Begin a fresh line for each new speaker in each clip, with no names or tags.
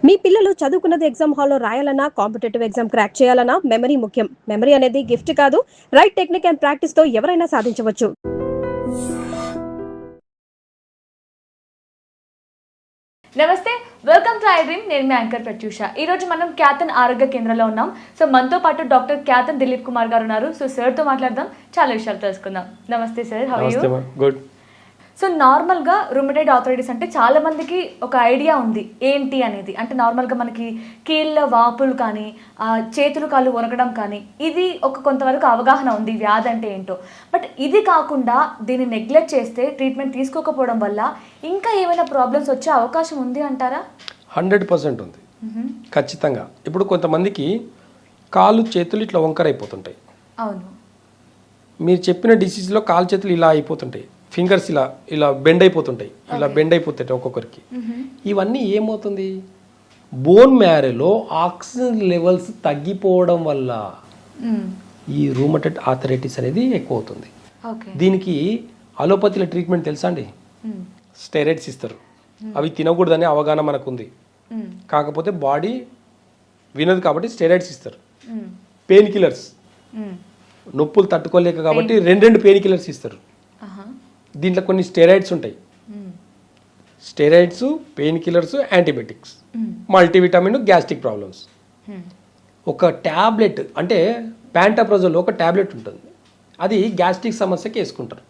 మీ పిల్లలు చదువుకున్నది ఎగ్జామ్ హాల్లో రాయాలన్నా కాంపిటేటివ్ ఎగ్జామ్ క్రాక్ చేయాలన్నా మెమరీ ముఖ్యం. మెమరీ అనేది గిఫ్ట్ కాదు, రైట్ టెక్నిక్ అండ్ ప్రాక్టీస్ తో ఎవరైనా సాధించవచ్చు.
నమస్తే, వెల్కమ్ టు ఐ డ్రీమ్. నేను మీ యాంకర్ ప్రత్యూష. ఈ రోజు మనం క్యాథన్ ఆరోగ్య కేంద్రంలో ఉన్నాం. సో మనతో పాటు డాక్టర్ క్యాథన్ దిలీప్ కుమార్ గారు ఉన్నారు. సో సార్ తో మాట్లాడదాం, చాలా విషయాలు తెలుసుకుందాం. నమస్తే sir, how are you?
Good.
So నార్మల్గా రుమటైడ్ ఆర్థరైటిస్ అంటే చాలా మందికి ఒక ఐడియా ఉంది ఏంటి అనేది. అంటే నార్మల్గా మనకి కీళ్ళ వాపులు కానీ చేతులు కాళ్ళు వనకడం కానీ ఇది కొంతవరకు అవగాహన ఉంది వ్యాధి అంటే ఏంటో. బట్ ఇది కాకుండా దీన్ని నెగ్లెక్ట్ చేస్తే, ట్రీట్మెంట్ తీసుకోకపోవడం వల్ల ఇంకా ఏమైనా ప్రాబ్లమ్స్ వచ్చే అవకాశం ఉంది అంటారా?
100% ఉంది, ఖచ్చితంగా. ఇప్పుడు కొంతమందికి కాళ్ళు చేతులు ఇట్లా వంకరైపోతుంటాయి.
అవును,
మీరు చెప్పిన డిసీజ్లో కాళ్ళు చేతులు ఇలా అయిపోతుంటాయి, ఫింగర్స్ ఇలా ఇలా బెండ్ అయిపోతుంటాయి, ఇలా బెండ్ అయిపోతుంటాయి ఒక్కొక్కరికి. ఇవన్నీ ఏమవుతుంది? బోన్ మ్యారోలో ఆక్సిజన్ లెవెల్స్ తగ్గిపోవడం వల్ల ఈ రూమటైడ్ ఆర్థరైటిస్ అనేది ఎక్కువ అవుతుంది. దీనికి అలోపతిలో ట్రీట్మెంట్ తెలుసా అండి? స్టెరాయిడ్స్ ఇస్తారు. అవి తినకూడదనే అవగాహన మనకుంది, కాకపోతే బాడీ వినదు కాబట్టి స్టెరాయిడ్స్ ఇస్తారు. పెయిన్ కిల్లర్స్, నొప్పులు తట్టుకోలేక కాబట్టి రెండు పెయిన్ కిల్లర్స్ ఇస్తారు. దీంట్లో కొన్ని స్టెరాయిడ్స్ ఉంటాయి. Steroids, pain killers, antibiotics, multivitamin, gastric problems. ఒక ట్యాబ్లెట్ అంటే ప్యాంటాప్రోజోల్ ఒక ట్యాబ్లెట్ ఉంటుంది, అది గ్యాస్ట్రిక్ సమస్యకి వేసుకుంటారు.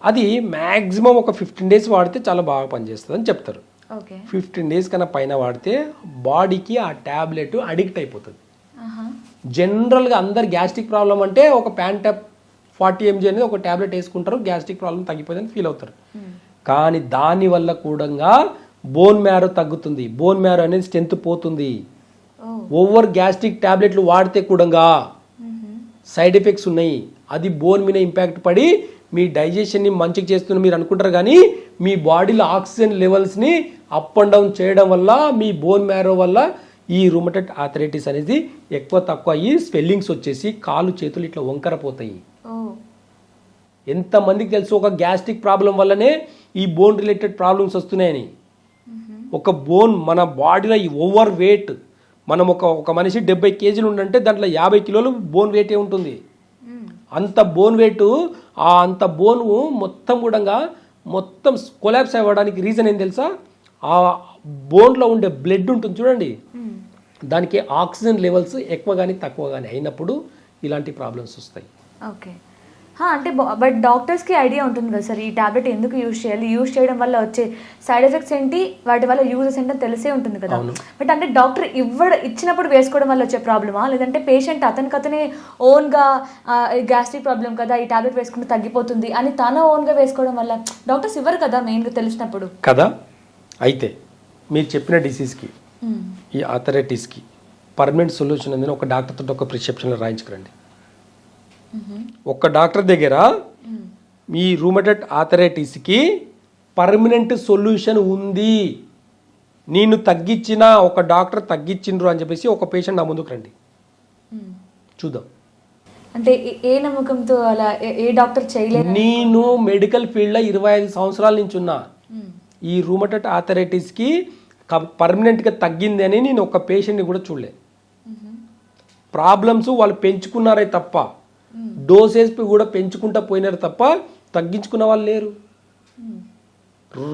అది మ్యాక్సిమం ఒక 15 days వాడితే చాలా బాగా పనిచేస్తుంది అని చెప్తారు. 15 days కన్నా పైన వాడితే బాడీకి ఆ ట్యాబ్లెట్ అడిక్ట్ అయిపోతుంది. జనరల్గా అందరు గ్యాస్ట్రిక్ ప్రాబ్లం అంటే ఒక 40 mg అనేది ఒక ట్యాబ్లెట్ వేసుకుంటారు, గ్యాస్ట్రిక్ ప్రాబ్లం తగ్గిపోయిందని ఫీల్ అవుతారు. కానీ దానివల్ల కూడా బోన్ మ్యారో తగ్గుతుంది, బోన్ మ్యారో అనేది స్ట్రెంత్ పోతుంది. ఓవర్ గ్యాస్ట్రిక్ ట్యాబ్లెట్లు వాడితే కూడా సైడ్ ఎఫెక్ట్స్ ఉన్నాయి. అది బోన్ మీద ఇంపాక్ట్ పడి మీ డైజెషన్ని మంచిగా చేస్తుంది మీరు అనుకుంటారు, కానీ మీ బాడీలో ఆక్సిజన్ లెవెల్స్ని అప్ అండ్ డౌన్ చేయడం వల్ల మీ బోన్ మ్యారో వల్ల ఈ రూమటైడ్ ఆర్థరైటిస్ అనేది ఎక్కువ తక్కువ అయ్యి స్వెల్లింగ్స్ వచ్చేసి కాళ్ళు చేతులు ఇట్లా వంకరపోతాయి. ఎంతమందికి తెలుసు ఒక గ్యాస్ట్రిక్ ప్రాబ్లం వల్లనే ఈ బోన్ రిలేటెడ్ ప్రాబ్లమ్స్ వస్తున్నాయని? ఒక బోన్ మన బాడీలో ఈ ఓవర్ వెయిట్, మనం ఒక మనిషి 70 kg ఉండంటే దాంట్లో 50 kg బోన్ వెయిటే ఉంటుంది. అంత బోన్ వెయిట్, అంత బోన్ మొత్తం కూడా మొత్తం కొలాప్స్ అవ్వడానికి రీజన్ ఏం తెలుసా? ఆ బోన్లో ఉండే బ్లడ్ ఉంటుంది చూడండి, దానికి ఆక్సిజన్ లెవెల్స్ ఎక్కువ కానీ తక్కువ కానీ అయినప్పుడు ఇలాంటి ప్రాబ్లమ్స్ వస్తాయి.
ఓకే, అంటే బట్ డాక్టర్స్కి ఐడియా ఉంటుంది కదా సార్, ఈ టాబ్లెట్ ఎందుకు యూజ్ చేయాలి, యూజ్ చేయడం వల్ల వచ్చే సైడ్ ఎఫెక్ట్స్ ఏంటి, వాటి వల్ల యూజెస్ ఏంటో తెలిసే ఉంటుంది కదా. బట్ అంటే డాక్టర్ ఇచ్చినప్పుడు వేసుకోవడం వల్ల వచ్చే ప్రాబ్లమా, లేదంటే పేషెంట్ అతనే ఓన్గా గ్యాస్ట్రిక్ ప్రాబ్లం కదా ఈ టాబ్లెట్ వేసుకుంటే తగ్గిపోతుంది అని తన ఓన్గా వేసుకోవడం వల్ల డాక్టర్స్ ఇవ్వరు కదా మెయిన్గా తెలిసినప్పుడు
కదా? అయితే మీరు చెప్పిన డిసీజ్కి, ఈ ఆర్థరైటిస్కి పర్మనెంట్ సొల్యూషన్ అనేది ఒక డాక్టర్తో ఒక ప్రిస్క్రిప్షన్లో రాయించుకురండి. ఒక డాక్టర్ దగ్గర మీ రూమటైడ్ ఆర్థరైటిస్కి పర్మనెంట్ సొల్యూషన్ ఉంది, నేను తగ్గించిన ఒక డాక్టర్ తగ్గించిండ్రు అని చెప్పేసి ఒక పేషెంట్ నా ముందుకు రండి, చూద్దాం.
అంటే ఏ నమ్మకంతో అలా ఏ డాక్టర్ చేయలేదు?
నేను మెడికల్ ఫీల్డ్లో 25 సంవత్సరాల నుంచి ఉన్నా. ఈ రూమటైడ్ ఆర్థరైటిస్కి పర్మనెంట్గా తగ్గింది అని నేను ఒక పేషెంట్ని కూడా చూడలే. ప్రాబ్లమ్స్ వాళ్ళు పెంచుకున్నారే తప్ప, డోసేజ్ కూడా పెంచుకుంటా పోయినారు తప్ప తగ్గించుకున్న వాళ్ళు లేరు.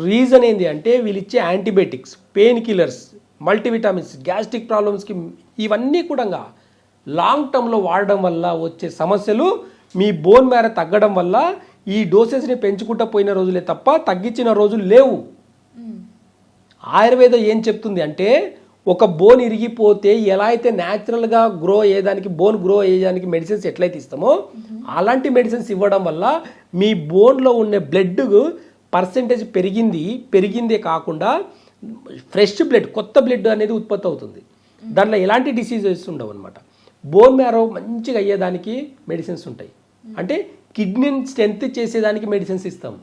రీజన్ ఏంటి అంటే వీళ్ళు ఇచ్చే యాంటీబయాటిక్స్, పెయిన్ కిల్లర్స్, మల్టీవిటామిన్స్, గ్యాస్ట్రిక్ ప్రాబ్లమ్స్కి ఇవన్నీ కూడా లాంగ్ టర్మ్లో వాడడం వల్ల వచ్చే సమస్యలు మీ బోన్ మ్యారో తగ్గడం వల్ల ఈ డోసెస్ని పెంచుకుంటా పోయిన రోజులే తప్ప తగ్గించిన రోజులు లేవు. ఆయుర్వేదం ఏం చెప్తుంది అంటే ఒక బోన్ ఇరిగిపోతే ఎలా అయితే న్యాచురల్గా గ్రో అయ్యేదానికి, బోన్ గ్రో అయ్యేదానికి మెడిసిన్స్ ఎట్లయితే ఇస్తామో అలాంటి మెడిసిన్స్ ఇవ్వడం వల్ల మీ బోన్లో ఉండే బ్లడ్ పర్సెంటేజ్ పెరిగిందే కాకుండా ఫ్రెష్ బ్లడ్, కొత్త బ్లడ్ అనేది ఉత్పత్తి అవుతుంది. దాంట్లో ఎలాంటి డిసీజెస్ ఉండవు అనమాట. బోన్ మ్యారో మంచిగా అయ్యేదానికి మెడిసిన్స్ ఉంటాయి. అంటే కిడ్నీని స్ట్రెంత్ చేసేదానికి మెడిసిన్స్ ఇస్తాం,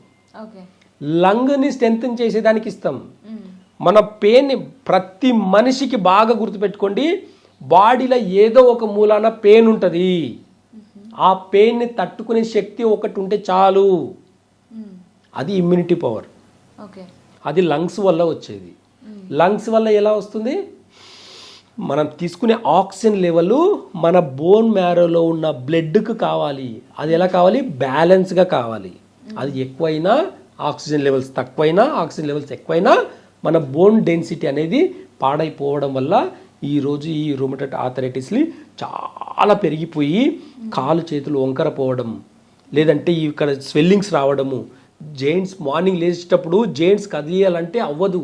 లంగ్ని స్ట్రెంత్ చేసేదానికి ఇస్తాం. మన పెయిన్ని ప్రతి మనిషికి బాగా గుర్తుపెట్టుకోండి, బాడీలో ఏదో ఒక మూలాన పెయిన్ ఉంటుంది. ఆ పెయిన్ని తట్టుకునే శక్తి ఒకటి ఉంటే చాలు, అది ఇమ్యూనిటీ పవర్. అది లంగ్స్ వల్ల వచ్చేది. లంగ్స్ వల్ల ఎలా వస్తుంది? మనం తీసుకునే ఆక్సిజన్ లెవెల్ మన బోన్ మ్యారోలో ఉన్న బ్లడ్కి కావాలి. అది ఎలా కావాలి? బ్యాలెన్స్గా కావాలి. అది ఎక్కువైనా ఆక్సిజన్ లెవెల్స్ తక్కువైనా, ఆక్సిజన్ లెవెల్స్ ఎక్కువైనా మన బోన్ డెన్సిటీ అనేది పాడైపోవడం వల్ల ఈరోజు ఈ రుమటైడ్ ఆర్థరైటిస్లు చాలా పెరిగిపోయి కాలు చేతులు వంకర పోవడం, లేదంటే ఇక్కడ స్వెల్లింగ్స్ రావడము, జెయింట్స్ మార్నింగ్ లేచేటప్పుడు జెయింట్స్ కదిలియాలంటే అవ్వదు.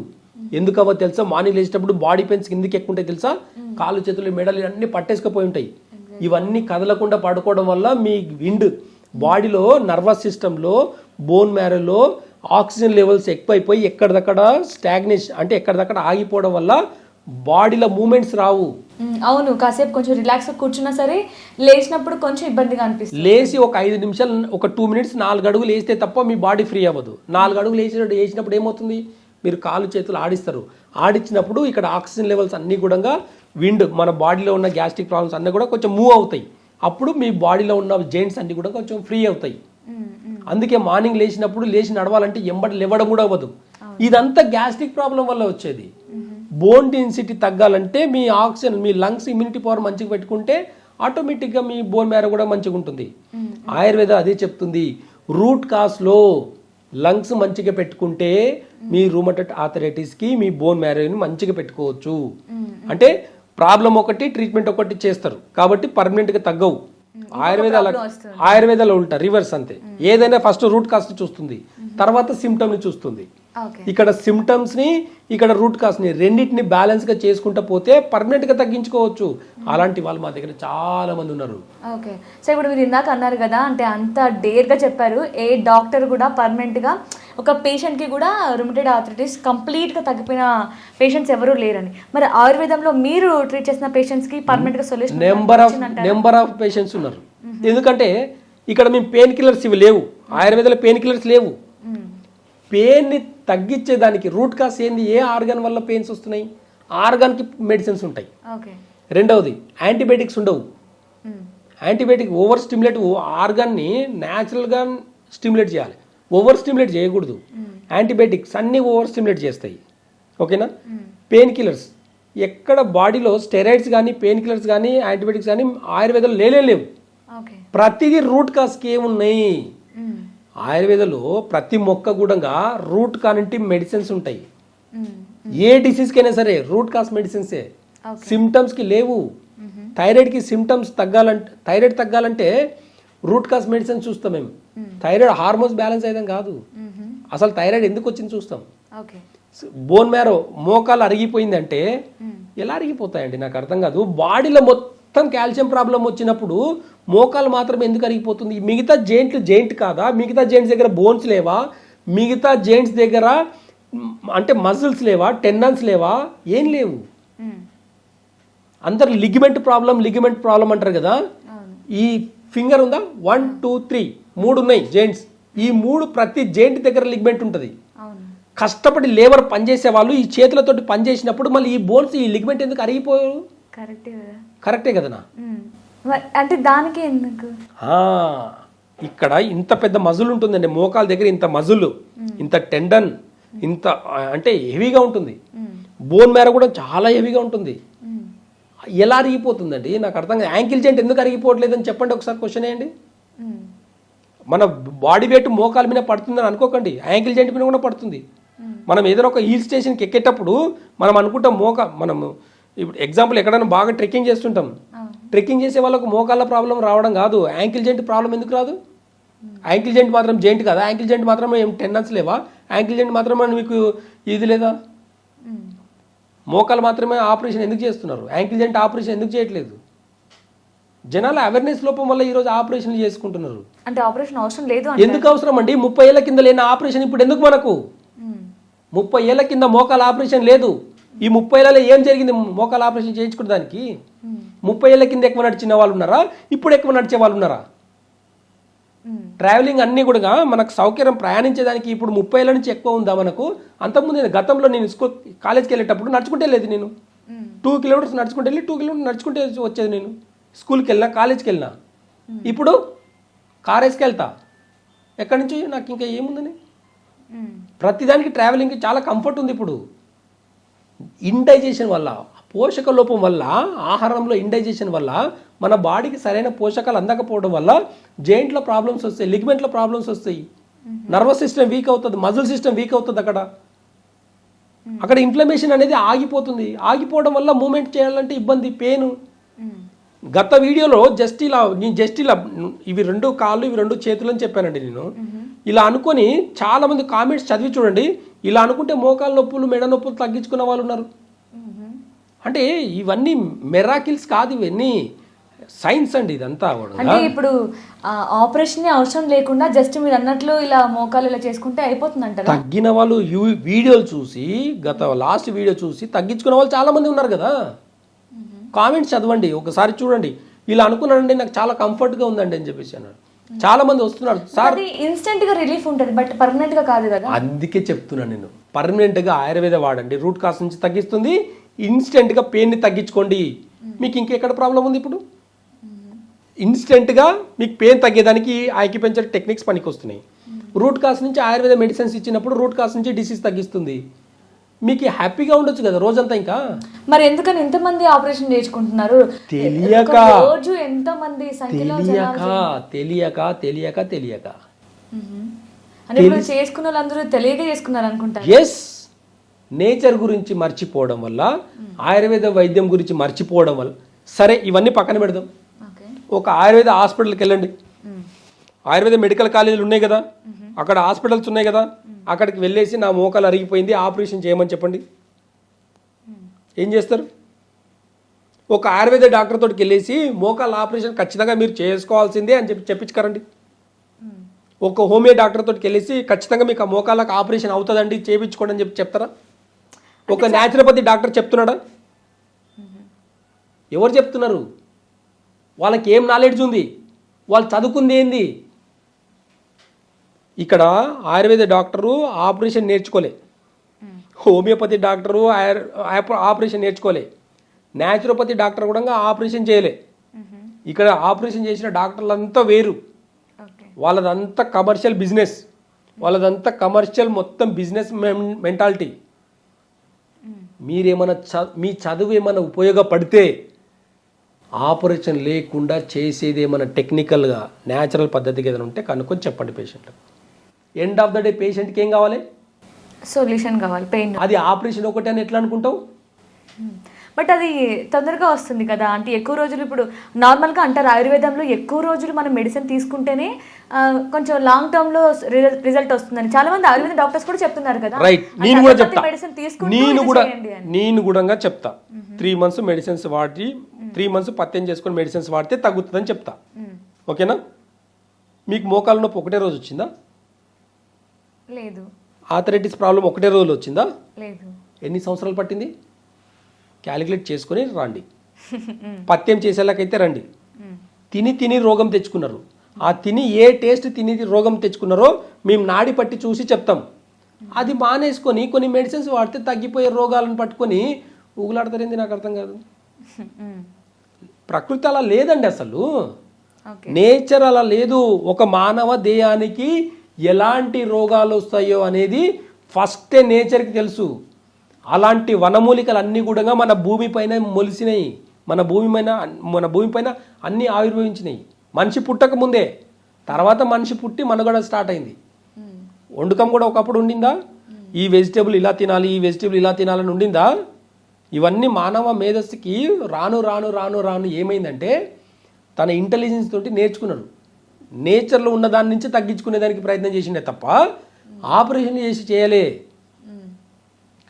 ఎందుకు అవ్వదు తెలుసా? మార్నింగ్ లేచేటప్పుడు బాడీ పెయిన్స్ కిందకి ఎక్కువ ఉంటాయి తెలుసా? కాళ్ళు చేతులు మెడలు అన్నీ పట్టేసుకుపోయి ఉంటాయి. ఇవన్నీ కదలకుండా పడుకోవడం వల్ల మీ విండ్ బాడీలో నర్వస్ సిస్టంలో బోన్ మ్యారోలో ఆక్సిజన్ లెవెల్స్ ఎక్కువైపోయి ఎక్కడిదక్కడ స్టాగ్నేషన్ అంటే ఎక్కడిదక్కడ ఆగిపోవడం వల్ల బాడీలో మూమెంట్స్ రావు.
అవును, కాసేపు కొంచెం రిలాక్స్ కూర్చున్నా సరే లేచినప్పుడు కొంచెం ఇబ్బందిగా అనిపిస్తుంది.
లేచి ఒక 5 నిమిషాలు ఒక 2 మినిట్స్ 4 అడుగులు వేస్తే తప్ప మీ బాడీ ఫ్రీ అవ్వదు. 4 అడుగులు వేసినప్పుడు ఏమవుతుంది? మీరు కాళ్ళు చేతులు ఆడిస్తారు. ఆడించినప్పుడు ఇక్కడ ఆక్సిజన్ లెవెల్స్ అన్నీ కూడా విండ్ మన బాడీలో ఉన్న గ్యాస్ట్రిక్ ప్రాబ్లమ్స్ అన్నీ కూడా కొంచెం మూవ్ అవుతాయి. అప్పుడు మీ బాడీలో ఉన్న జెయింట్స్ అన్నీ కూడా కొంచెం ఫ్రీ అవుతాయి. అందుకే మార్నింగ్ లేచినప్పుడు లేచి నడవాలంటే ఎంబడి లేవడం కూడా అవ్వదు. ఇదంతా గ్యాస్ట్రిక్ ప్రాబ్లం వల్ల వచ్చేది. బోన్ డెన్సిటీ తగ్గాలంటే మీ ఆక్సిజన్ మీ లంగ్స్ ఇమ్యూనిటీ పవర్ మంచిగా పెట్టుకుంటే ఆటోమేటిక్గా మీ బోన్ మ్యారో కూడా మంచిగా ఉంటుంది. ఆయుర్వేద అదే చెప్తుంది, రూట్ కాస్లో లంగ్స్ మంచిగా పెట్టుకుంటే మీ రూమటైడ్ ఆర్థరైటిస్కి మీ బోన్ మ్యారోని మంచిగా పెట్టుకోవచ్చు. అంటే ప్రాబ్లం ఒకటి ట్రీట్మెంట్ ఒకటి చేస్తారు కాబట్టి పర్మనెంట్గా తగ్గవు. ఆయుర్వేదాలో ఉంటా రివర్స్ అంతే. ఏదైనా ఫస్ట్ రూట్ కాస్ట్ చూస్తుంది, తర్వాత సిమ్టమ్ని చూస్తుంది. ఇక్కడ సిమ్టమ్స్ ని ఇక్కడ రూట్ కాస్ ని రెండింటిని బ్యాలెన్స్ గా చేసుకుంటా పోతే పర్మనెంట్ గా తగ్గించుకోవచ్చు. అలాంటి వాళ్ళు మా దగ్గర చాలా మంది ఉన్నారు.
ఓకే, సో ఇప్పుడు మీరు ఇందాక అన్నారు కదా, అంటే అంత డేర్ గా చెప్పారు, ఏ డాక్టర్ కూడా పర్మనెంట్ గా ఒక పేషెంట్ కి కూడా రుమటైడ్ ఆర్థరైటిస్ కంప్లీట్ గా తగ్గిపోయిన పేషెంట్స్ ఎవరు లేరని. మరి ఆయుర్వేదంలో మీరు ట్రీట్ చేసిన పేషెంట్స్ కి పర్మనెంట్ గా సొల్యూషన్
నెంబర్ ఆఫ్ పేషెంట్స్ ఉన్నారు. ఎందుకంటే ఇక్కడ మేము పెయిన్ కిల్లర్స్ ఇవి లేవు, ఆయుర్వేదంలో పెయిన్ కిల్లర్స్ లేవు. పెయిన్ని తగ్గించేదానికి రూట్ కాస్ ఏంది? ఏ ఆర్గాన్ వల్ల పెయిన్స్ వస్తున్నాయి? ఆర్గాన్కి మెడిసిన్స్ ఉంటాయి. రెండవది యాంటీబయాటిక్స్ ఉండవు. యాంటీబయాటిక్ ఓవర్ స్టిమ్యులేట్ ఆర్గాన్ని న్యాచురల్గా స్టిమ్యులేట్ చేయాలి, ఓవర్ స్టిమ్యులేట్ చేయకూడదు. యాంటీబయాటిక్స్ అన్నీ ఓవర్ స్టిమ్యులేట్ చేస్తాయి. ఓకేనా? పెయిన్ కిల్లర్స్ ఎక్కడ బాడీలో స్టెరాయిడ్స్ కానీ పెయిన్ కిల్లర్స్ కానీ యాంటీబయాటిక్స్ కానీ ఆయుర్వేదంలో లేవు. ప్రతిదీ రూట్ కాస్కి ఏమున్నాయి? ఆయుర్వేదంలో ప్రతి మొక్క కూడా రూట్ కానింటి మెడిసిన్స్ ఉంటాయి. ఏ డిసీజ్కైనా సరే రూట్ కాస్ మెడిసిన్సే. సిమ్టమ్స్కి లేవు. థైరాయిడ్కి సిమ్టమ్స్ థైరాయిడ్ తగ్గాలంటే రూట్ కాస్ మెడిసిన్ చూస్తాం మేము. థైరాయిడ్ హార్మోన్స్ బ్యాలెన్స్ అయ్యడం కాదు, అసలు థైరాయిడ్ ఎందుకు వచ్చింది చూస్తాం. బోన్ మ్యారో మోకాలు అరిగిపోయిందంటే ఎలా అరిగిపోతాయండి నాకు అర్థం కాదు. బాడీలో మొత్తం కాల్షియం ప్రాబ్లం వచ్చినప్పుడు మోకాలు మాత్రం ఎందుకు అరిగిపోతుంది? మిగతా జెయింట్ కాదా? మిగతా జెయింట్స్ దగ్గర బోన్స్ లేవా? మిగతా జెయింట్స్ దగ్గర అంటే మజిల్స్ లేవా? టెండన్స్ లేవా? ఏం లేవు. అందరు లిగమెంట్ ప్రాబ్లం అంటారు కదా. ఈ ఫింగర్ ఉందా? 1 2 3 3 ఉన్నాయి జెయింట్స్. ఈ 3 ప్రతి జెయింట్ దగ్గర లిగమెంట్ ఉంటుంది. కష్టపడి లేబర్ పనిచేసే వాళ్ళు ఈ చేతులతోటి పనిచేసినప్పుడు మళ్ళీ ఈ బోన్స్ ఈ లిగమెంట్ ఎందుకు అరిగిపోయారు? కరెక్టే కదనా?
అంటే దానికి ఎందుకు?
ఇక్కడ ఇంత పెద్ద మజుల్ ఉంటుందండి మోకాల దగ్గర, ఇంత మజుల్, ఇంత టెండన్, ఇంత అంటే హెవీగా ఉంటుంది. బోన్ మ్యారో కూడా చాలా హెవీగా ఉంటుంది. ఎలా అరిగిపోతుందండి నాకు అర్థం కాదు. యాంకిల్ జాయింట్ ఎందుకు అరిగిపోవట్లేదని చెప్పండి ఒకసారి, క్వశ్చన్ వేయండి. మన బాడీ వెయిట్ మోకాల మీద పడుతుందని అనుకోకండి, యాంకిల్ జాయింట్ మీద కూడా పడుతుంది. మనం ఏదైనా ఒక హిల్ స్టేషన్కి ఎక్కేటప్పుడు మనం అనుకుంటాం మనము ఇప్పుడు ఎగ్జాంపుల్ ఎక్కడైనా బాగా ట్రెక్కింగ్ చేస్తుంటాం. ట్రెక్కింగ్ చేసే వాళ్ళకు మోకాళ్ళ ప్రాబ్లం రావడం కాదు, యాంకిల్ జాయింట్ ప్రాబ్లం ఎందుకు రాదు? యాంకిల్ జాయింట్ మాత్రం జాయింట్ కదా, యాంకిల్ జాయింట్ మాత్రమే ఏం టెండన్స్ లేవా? యాంకిల్ జాయింట్ మాత్రమే మీకు ఇది లేదా? మోకాలు మాత్రమే ఆపరేషన్ ఎందుకు చేస్తున్నారు? యాంకిల్ జాయింట్ ఆపరేషన్ ఎందుకు చేయట్లేదు? జనాల అవేర్నెస్ లోపం వల్ల ఈరోజు ఆపరేషన్లు చేసుకుంటున్నారు.
అంటే ఆపరేషన్ అవసరం లేదు.
ఎందుకు అవసరం అండి? 30 ఏళ్ల కింద లేని ఆపరేషన్ ఇప్పుడు ఎందుకు మనకు? 30 ఏళ్ల కింద మోకాల ఆపరేషన్ లేదు. ఈ 30 ఏళ్ళలో ఏం జరిగింది మోకాల ఆపరేషన్ చేయించుకునే దానికి? 30 ఏళ్ల కింద ఎక్కువ నడిచిన వాళ్ళు ఉన్నారా? ఇప్పుడు ఎక్కువ నడిచే వాళ్ళు ఉన్నారా? ట్రావెలింగ్ అన్నీ కూడా మనకు సౌకర్యం ప్రయాణించేదానికి ఇప్పుడు 30 ఏళ్ళ నుంచి ఎక్కువ ఉందా మనకు? అంతకుముందు గతంలో నేను కాలేజ్కి వెళ్ళేటప్పుడు నడుచుకుంటే లేదు, నేను 2 కిలోమీటర్స్ నడుచుకుంటే వెళ్ళి 2 కిలోమీటర్స్ నడుచుకుంటే వచ్చేది నేను స్కూల్కి వెళ్ళినా కాలేజ్కి వెళ్ళినా. ఇప్పుడు కార్ వేసుకు వెళ్తా, ఎక్కడి నుంచి నాకు ఇంకా ఏముందని. ప్రతిదానికి ట్రావెలింగ్కి చాలా కంఫర్ట్ ఉంది ఇప్పుడు. ఇండైజెషన్ వల్ల, పోషక లోపం వల్ల, ఆహారంలో ఇండైజెషన్ వల్ల మన బాడీకి సరైన పోషకాలు అందకపోవడం వల్ల జాయింట్లో ప్రాబ్లమ్స్ వస్తాయి, లిగ్మెంట్లో ప్రాబ్లమ్స్ వస్తాయి, నర్వస్ సిస్టమ్ వీక్ అవుతుంది, మజిల్ సిస్టమ్ వీక్ అవుతుంది. అక్కడ ఇన్ఫ్లమేషన్ అనేది ఆగిపోతుంది. ఆగిపోవడం వల్ల మూమెంట్ చేయాలంటే ఇబ్బంది, పెయిన్. గత వీడియోలో జస్ట్ ఇలా ఇవి 2 కాళ్ళు, ఇవి 2 చేతులు అని చెప్పానండి నేను. ఇలా అనుకొని చాలా మంది కామెంట్స్ చదివి చూడండి, ఇలా అనుకుంటే మోకాళ్ళ నొప్పులు, మెడ నొప్పులు తగ్గించుకున్న వాళ్ళు ఉన్నారు. అంటే ఇవన్నీ మెరాకిల్స్ కాదు, ఇవన్నీ సైన్స్ అండి ఇదంతా కూడా.
అంటే ఇప్పుడు ఆపరేషన్ అవసరం లేకుండా జస్ట్ మీరు అన్నట్లు ఇలా మోకాలు ఇలా చేసుకుంటే అయిపోతుంది అంటారా?
తగ్గిన వాళ్ళు వీడియోలు చూసి, లాస్ట్ వీడియో చూసి తగ్గించుకున్న వాళ్ళు చాలా మంది ఉన్నారు కదా. కామెంట్స్ చదవండి, ఒకసారి చూడండి. ఇలా అనుకున్నానండి, నాకు చాలా కంఫర్ట్గా ఉందండి అని చెప్పేసి అన్నారు. చాలా మంది వస్తున్నారు సార్.
ఇన్స్టెంట్ గా రిలీఫ్ ఉంటుంది, బట్ పర్మనెంట్ గా కాదు కదా.
అందుకే చెప్తున్నాను నేను, పర్మనెంట్ గా ఆయుర్వేద వాడండి, రూట్ కాస్ నుంచి తగ్గిస్తుంది. ఇన్స్టెంట్ గా పెయిన్ ని తగ్గించుకోండి. మీకు ఇంకెక్కడ ప్రాబ్లం ఉంది? ఇప్పుడు ఇన్స్టెంట్ గా మీకు పెయిన్ తగ్గేదానికి ఆక్యుపెంచర్ టెక్నిక్స్ పనికి వస్తున్నాయి. రూట్ కాస్ నుంచి ఆయుర్వేద మెడిసిన్స్ ఇచ్చినప్పుడు రూట్ కాస్ నుంచి డిసీజ్ తగ్గిస్తుంది. మీకు హ్యాపీగా ఉండొచ్చు కదా రోజంతా. ఇంకా
మరి ఎందుకని ఇంతమంది ఆపరేషన్ చేసుకుంటున్నారు?
తెలియక,
రోజు ఎంతమంది సంఖ్యలో
తెలియక
అంటే ఇప్పుడు చేసుకున్న వాళ్ళందరూ తెలియక చేసుకున్నారు అనుకుంటారు.
ఎస్, నేచర్ గురించి మర్చిపోవడం వల్ల, ఆయుర్వేద వైద్యం గురించి మర్చిపోవడం వల్ల. సరే, ఇవన్నీ పక్కన పెడదాం. ఒక ఆయుర్వేద హాస్పిటల్కి వెళ్ళండి. ఆయుర్వేద మెడికల్ కాలేజీలు ఉన్నాయి కదా, అక్కడ హాస్పిటల్స్ ఉన్నాయి కదా, అక్కడికి వెళ్ళేసి నా మోకాలు అరిగిపోయింది, ఆపరేషన్ చేయమని చెప్పండి. ఏం చేస్తారు? ఒక ఆయుర్వేద డాక్టర్ తోటికి వెళ్ళేసి మోకాల ఆపరేషన్ ఖచ్చితంగా మీరు చేసుకోవాల్సిందే అని చెప్పించుకారండి. ఒక హోమియో డాక్టర్ తోటికి వెళ్ళేసి ఖచ్చితంగా మీకు ఆ మోకాళ్ళకి ఆపరేషన్ అవుతుందండి, చేయించుకోండి అని చెప్తారా? ఒక న్యాచురోపతి డాక్టర్ చెప్తున్నాడా? ఎవరు చెప్తున్నారు? వాళ్ళకి ఏం నాలెడ్జ్ ఉంది? వాళ్ళు చదువుకుంది ఏంది? ఇక్కడ ఆయుర్వేద డాక్టరు ఆపరేషన్ నేర్చుకోలే, హోమియోపతి డాక్టరు ఆపరేషన్ నేర్చుకోలే, న్యాచురోపతి డాక్టర్ కూడా ఆపరేషన్ చేయలే. ఇక్కడ ఆపరేషన్ చేసిన డాక్టర్లంతా వేరు. వాళ్ళదంతా కమర్షియల్ బిజినెస్, వాళ్ళదంతా కమర్షియల్ మొత్తం బిజినెస్ మెంటాలిటీ. మీరేమన్నా మీ చదువు ఏమైనా ఉపయోగపడితే ఆపరేషన్ లేకుండా చేసేది ఏమైనా టెక్నికల్గా న్యాచురల్ పద్ధతికి ఏదైనా ఉంటే కనుక్కొని చెప్పండి patient. End of the day పేషెంట్కి ఏం కావాలి?
సొల్యూషన్ కావాలి, పెయిన్.
అది ఆపరేషన్ ఒకటి అని ఎట్లా అనుకుంటావు?
బట్ అది తొందరగా వస్తుంది కదా అంటే ఎక్కువ రోజులు. ఇప్పుడు నార్మల్గా అంటారు ఆయుర్వేదంలో ఎక్కువ రోజులు మనం మెడిసిన్ తీసుకుంటేనే కొంచెం లాంగ్ టర్మ్ లో రిజల్ట్ వస్తుందని చాలా మంది ఆయుర్వేద డాక్టర్స్ కూడా చెప్తున్నారు కదా.
రైట్, నేను కూడా చెప్తా.
మెడిసిన్
నేను కూడా చెప్తా 3 months మెడిసిన్స్ వాడి 3 months పత్యం చేసుకొని మెడిసిన్స్ వాడితే తగ్గుతుందని చెప్తా. ఓకేనా? మీకు మోకాలు నొప్పి ఒకటే రోజు వచ్చిందా?
లేదు.
ఆర్థరైటిస్ ప్రాబ్లం ఒకటే రోజులో వచ్చిందా?
లేదు.
ఎన్ని సంవత్సరాలు పట్టింది? క్యాలిక్యులేట్ చేసుకొని రండి. పత్యం చేసేలాకైతే రండి. తిని రోగం తెచ్చుకున్నారు. ఆ ఏ టేస్ట్ తిని రోగం తెచ్చుకున్నారో మేము నాడి పట్టి చూసి చెప్తాం. అది మానేసుకొని కొన్ని మెడిసిన్స్ వాడితే తగ్గిపోయే రోగాలను పట్టుకొని ఊగులాడతారేంది? నాకు అర్థం కాదు. ప్రకృతి అలా లేదండి అసలు, నేచర్ అలా లేదు. ఒక మానవ దేహానికి ఎలాంటి రోగాలు వస్తాయో అనేది ఫస్టే నేచర్కి తెలుసు. అలాంటి వనమూలికలు అన్నీ కూడా మన భూమిపైన మొలిసినాయి. మన భూమిపైన అన్నీ ఆవిర్భవించినాయి మనిషి పుట్టక ముందే. తర్వాత మనిషి పుట్టి మనుగడ స్టార్ట్ అయింది. వండుకం కూడా ఒకప్పుడు ఉండిందా? ఈ వెజిటేబుల్ ఇలా తినాలి, ఈ వెజిటేబుల్ ఇలా తినాలని ఉండిందా? ఇవన్నీ మానవ మేధస్సుకి రాను రాను రాను రాను ఏమైందంటే తన ఇంటెలిజెన్స్ తోటి నేర్చుకున్నాడు. నేచర్లో ఉన్న దాని నుంచి తగ్గించుకునేదానికి ప్రయత్నం చేసిండే తప్ప ఆపరేషన్ చేయలే.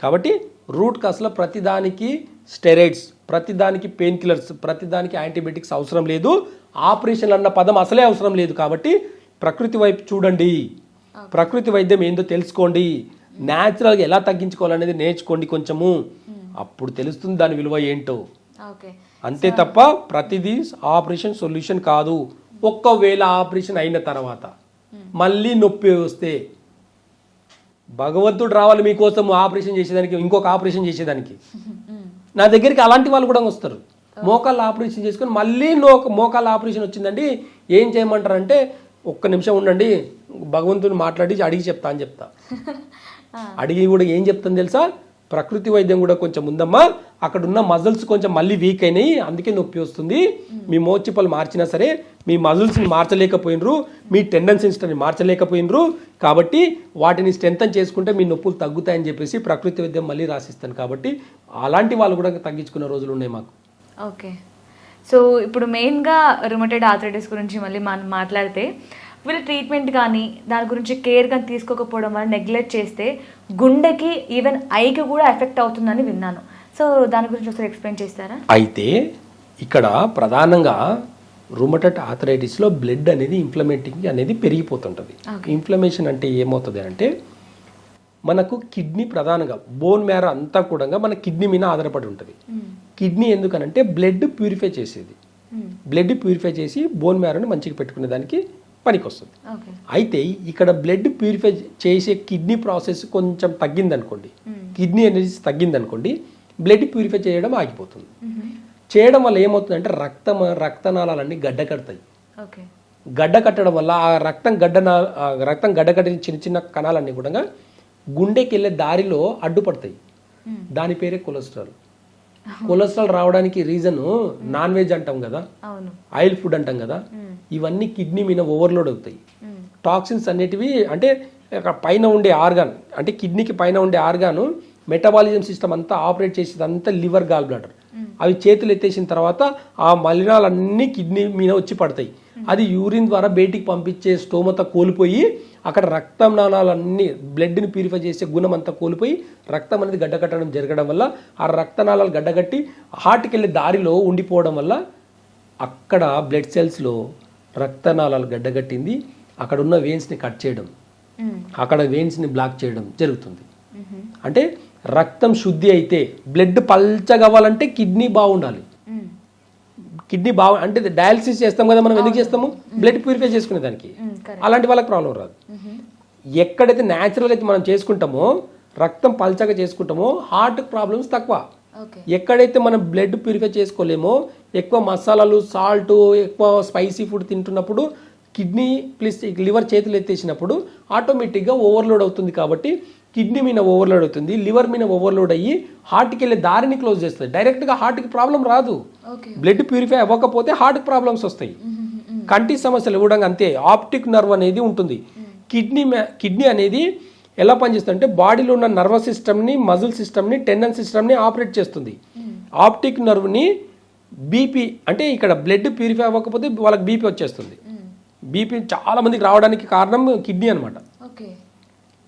కాబట్టి రూట్ కాస్లో ప్రతిదానికి స్టెరాయిడ్స్, ప్రతిదానికి పెయిన్ కిల్లర్స్, ప్రతిదానికి యాంటీబయాటిక్స్ అవసరం లేదు. ఆపరేషన్లు అన్న పదం అసలే అవసరం లేదు. కాబట్టి ప్రకృతి వైపు చూడండి, ప్రకృతి వైద్యం ఏందో తెలుసుకోండి, న్యాచురల్గా ఎలా తగ్గించుకోవాలనేది నేర్చుకోండి కొంచెము. అప్పుడు తెలుస్తుంది దాని విలువ ఏంటో. అంతే తప్ప ప్రతిదీ ఆపరేషన్ సొల్యూషన్ కాదు. ఒక్కవేళ ఆపరేషన్ అయిన తర్వాత మళ్ళీ నొప్పి వస్తే భగవంతుడు రావాలి మీకోసం ఆపరేషన్ చేసేదానికి, ఇంకొక ఆపరేషన్ చేసేదానికి. నా దగ్గరికి అలాంటి వాళ్ళు కూడా వస్తారు. మోకాళ్ళ ఆపరేషన్ చేసుకొని మళ్ళీ మోకాళ్ళ ఆపరేషన్ వచ్చిందండి, ఏం చేయమంటారంటే ఒక్క నిమిషం ఉండండి, భగవంతుని మాట్లాడి అడిగి చెప్తా అని చెప్తా. అడిగి కూడా ఏం చెప్తాను తెలుసా? ప్రకృతి వైద్యం కూడా కొంచెం ఉందమ్మా, అక్కడ ఉన్న మజిల్స్ కొంచెం మళ్ళీ వీక్ అయినాయి, అందుకే నొప్పి వస్తుంది. మీ మోచిప్పలు మార్చినా సరే మీ మజిల్స్ని మార్చలేకపోయినరు, మీ టెండెన్సీస్ని మార్చలేకపోయినరు, కాబట్టి వాటిని స్ట్రెంథన్ చేసుకుంటే మీ నొప్పులు తగ్గుతాయని చెప్పేసి ప్రకృతి వైద్యం మళ్ళీ రాసిస్తాను. కాబట్టి అలాంటి వాళ్ళు కూడా తగ్గించుకున్న రోజులు ఉన్నాయి మాకు.
ఓకే, సో ఇప్పుడు మెయిన్గా రుమటైడ్ ఆర్థరైటిస్ గురించి మళ్ళీ మనం మాట్లాడితే, వీళ్ళ ట్రీట్మెంట్ కానీ దాని గురించి కేర్ కానీ తీసుకోకపోవడం వల్ల నెగ్లెక్ట్ చేస్తే గుండెకి ఈవెన్ ఐకి కూడా ఎఫెక్ట్ అవుతుందని విన్నాను. సో దాని గురించి ఒకసారి ఎక్స్ప్లెయిన్ చేస్తారా?
అయితే ఇక్కడ ప్రధానంగా రుమటైడ్ ఆర్థరైటిస్లో బ్లడ్ అనేది ఇన్ఫ్లమేటింగ్ అనేది పెరిగిపోతుంటుంది. ఇన్ఫ్లమేషన్ అంటే ఏమవుతుంది అంటే మనకు కిడ్నీ ప్రధానంగా బోన్ మ్యారో అంతా కూడా మన కిడ్నీ మీద ఆధారపడి ఉంటుంది. కిడ్నీ ఎందుకనంటే బ్లడ్ ప్యూరిఫై చేసేది, బ్లడ్ ప్యూరిఫై చేసి బోన్ మ్యారోని మంచిగా పెట్టుకునే దానికి పనికి వస్తుంది. అయితే ఇక్కడ బ్లడ్ ప్యూరిఫై చేసే కిడ్నీ ప్రాసెస్ కొంచెం తగ్గిందనుకోండి, కిడ్నీ ఎనర్జీ తగ్గిందనుకోండి, బ్లడ్ ప్యూరిఫై చేయడం ఆగిపోతుంది. చేయడం వల్ల ఏమవుతుందంటే రక్తనాళాలన్నీ గడ్డ కడతాయి. గడ్డ కట్టడం వల్ల ఆ రక్తం గడ్డకట్టిన చిన్న చిన్న కణాలన్నీ కూడా గుండెకి వెళ్ళే దారిలో అడ్డుపడతాయి. దాని పేరే కొలెస్ట్రాల్. కొలెస్ట్రాల్ రావడానికి రీజన్ నాన్ వెజ్ అంటాం కదా, ఆయిల్ ఫుడ్ అంటాం కదా, ఇవన్నీ కిడ్నీ మీద ఓవర్లోడ్ అవుతాయి. టాక్సిన్స్ అనేటివి అంటే పైన ఉండే ఆర్గాన్, అంటే కిడ్నీకి పైన ఉండే ఆర్గాను మెటబాలిజం సిస్టమ్ అంతా ఆపరేట్ చేసేది అంతా లివర్, గాల్ బ్లాడర్. అవి చేతులు ఎత్తేసిన తర్వాత ఆ మలినాలన్నీ కిడ్నీ మీద వచ్చి పడతాయి. అది యూరిన్ ద్వారా బయటికి పంపించే స్తోమత కోల్పోయి అక్కడ రక్తం నాళాలన్నీ బ్లడ్ని ప్యూరిఫై చేసే గుణం అంతా కోల్పోయి రక్తం అనేది గడ్డకట్టడం జరగడం వల్ల ఆ రక్తనాళాలు గడ్డగట్టి హార్ట్కి వెళ్ళే దారిలో ఉండిపోవడం వల్ల అక్కడ బ్లడ్ సెల్స్లో రక్తనాళాలు గడ్డగట్టింది, అక్కడ ఉన్న వెయిన్స్ని కట్ చేయడం, అక్కడ వెయిన్స్ని బ్లాక్ చేయడం జరుగుతుంది. అంటే రక్తం శుద్ధి అయితే బ్లడ్ పల్చగవ్వాలంటే కిడ్నీ బాగుండాలి. కిడ్నీ అంటే డయాలసిస్ చేస్తాం కదా మనం, ఎందుకు చేస్తాము? బ్లడ్ ప్యూరిఫై చేసుకునే దానికి. అలాంటి వాళ్ళకి ప్రాబ్లం రాదు. ఎక్కడైతే న్యాచురల్ అయితే మనం చేసుకుంటామో, రక్తం పల్చగా చేసుకుంటామో, హార్ట్ ప్రాబ్లమ్స్ తక్కువ. ఎక్కడైతే మనం బ్లడ్ ప్యూరిఫై చేసుకోలేమో, ఎక్కువ మసాలాలు, సాల్ట్, ఎక్కువ స్పైసీ ఫుడ్ తింటున్నప్పుడు కిడ్నీ ప్లస్ లివర్ చేతులు ఎత్తేసినప్పుడు ఆటోమేటిక్గా ఓవర్లోడ్ అవుతుంది. కాబట్టి కిడ్నీ మీద ఓవర్లోడ్ అవుతుంది, లివర్ మీద ఓవర్లోడ్ అయ్యి హార్ట్కి వెళ్ళే దారిని క్లోజ్ చేస్తుంది. డైరెక్ట్గా హార్ట్కి ప్రాబ్లం రాదు. బ్లడ్ ప్యూరిఫై అవ్వకపోతే హార్ట్కి ప్రాబ్లమ్స్ వస్తాయి. కంటి సమస్యలు కూడా అంతే. ఆప్టిక్ నర్వ్ అనేది ఉంటుంది. కిడ్నీ అనేది ఎలా పనిచేస్తుంది అంటే బాడీలో ఉన్న నర్వస్ సిస్టమ్ని, మజిల్ సిస్టమ్ని, టెండన్ సిస్టమ్ని ఆపరేట్ చేస్తుంది. ఆప్టిక్ నర్వ్ని బీపీ అంటే ఇక్కడ బ్లడ్ ప్యూరిఫై అవ్వకపోతే వాళ్ళకి బీపీ వచ్చేస్తుంది. బీపీ చాలా మందికి రావడానికి కారణం కిడ్నీ అనమాట.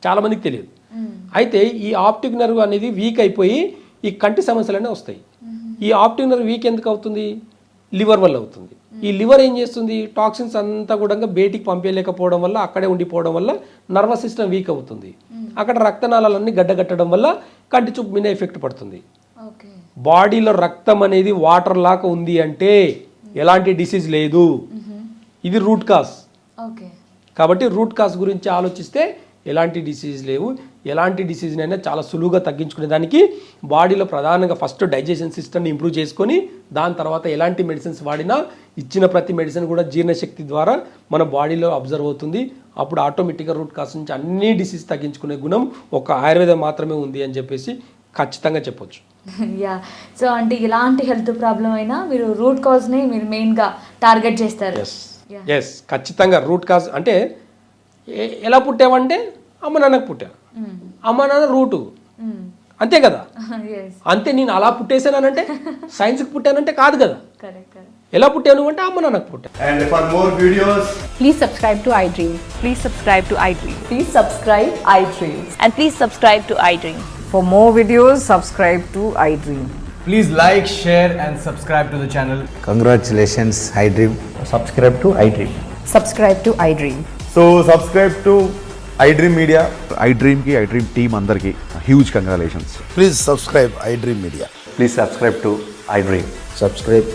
చాలా మందికి తెలియదు. అయితే ఈ ఆప్టిక్ నర్వ్ అనేది వీక్ అయిపోయి ఈ కంటి సమస్యలనే వస్తాయి. ఈ ఆప్టిక్ నర్వ్ వీక్ ఎందుకు అవుతుంది? లివర్ వల్ల అవుతుంది. ఈ లివర్ ఏం చేస్తుంది? టాక్సిన్స్ అంతా కూడా బయటికి పంపించలేకపోవడం వల్ల, అక్కడే ఉండిపోవడం వల్ల నర్వస్ సిస్టమ్ వీక్ అవుతుంది. అక్కడ రక్తనాళాలన్నీ గడ్డగట్టడం వల్ల కంటి చూపు మీద ఎఫెక్ట్ పడుతుంది. బాడీలో రక్తం అనేది వాటర్ లాగా ఉంది అంటే ఎలాంటి డిసీజ్ లేదు. ఇది రూట్ కాజ్. కాబట్టి రూట్ కాజ్ గురించి ఆలోచిస్తే ఎలాంటి డిసీజ్ లేవు. ఎలాంటి డిసీజ్నైనా చాలా సులువుగా తగ్గించుకునే దానికి బాడీలో ప్రధానంగా ఫస్ట్ డైజెషన్ సిస్టమ్ని ఇంప్రూవ్ చేసుకొని దాని తర్వాత ఎలాంటి మెడిసిన్స్ వాడినా ఇచ్చిన ప్రతి మెడిసిన్ కూడా జీర్ణశక్తి ద్వారా మన బాడీలో అబ్జర్వ్ అవుతుంది. అప్పుడు ఆటోమేటిక్గా రూట్ కాజ్ నుంచి అన్ని డిసీజ్ తగ్గించుకునే గుణం ఒక ఆయుర్వేదం మాత్రమే ఉంది అని చెప్పేసి ఖచ్చితంగా చెప్పొచ్చు.
యా, సో అంటే ఎలాంటి హెల్త్ ప్రాబ్లం అయినా మీరు రూట్ కాజ్ని మీరు మెయిన్గా టార్గెట్ చేస్తారు.
ఎస్, ఖచ్చితంగా రూట్ కాజ్ అంటే ఎలా పుట్టావంటే అమ్మ నాన్నకు పుట్టా, అమ్మ నాన్న రూటు, అంతే కదా. అంతే, నేను అలా పుట్టేసానంటే సైన్స్కి పుట్టానంటే కాదు కదా. ఎలా పుట్టాను అంటే అమ్మ నాన్నకు పుట్టా.
And for more videos,
Please subscribe to iDream.
Please subscribe to iDream.
Please subscribe iDream.
And please subscribe to iDream.
For more videos, subscribe to iDream.
please like, share and subscribe to the channel.
Congratulations, iDream.
Subscribe to iDream.
Subscribe to iDream.
So subscribe to iDream Media.
iDream ki iDream team andarki huge congratulations.
Please subscribe iDream Media.
Please subscribe to iDream.
Subscribe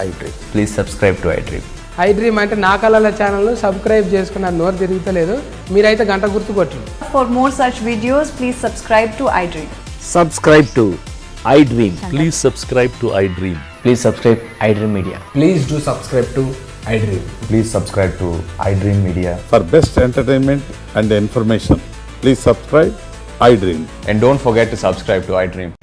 iDream.
Please subscribe to iDream.
iDream అంటే నా కళల ఛానల్ను subscribe చేసుకున్న నోరు తిరుగుతలేదు, మీరైతే గంట గుర్తు కొట్టండి.
For more such videos, please subscribe to iDream.
Subscribe to iDream.
Please subscribe to iDream.
Please subscribe iDream Media.
Please do subscribe to iDream.
Please subscribe to iDream Media.
For best entertainment and information, please subscribe iDream.
And don't forget to subscribe to iDream.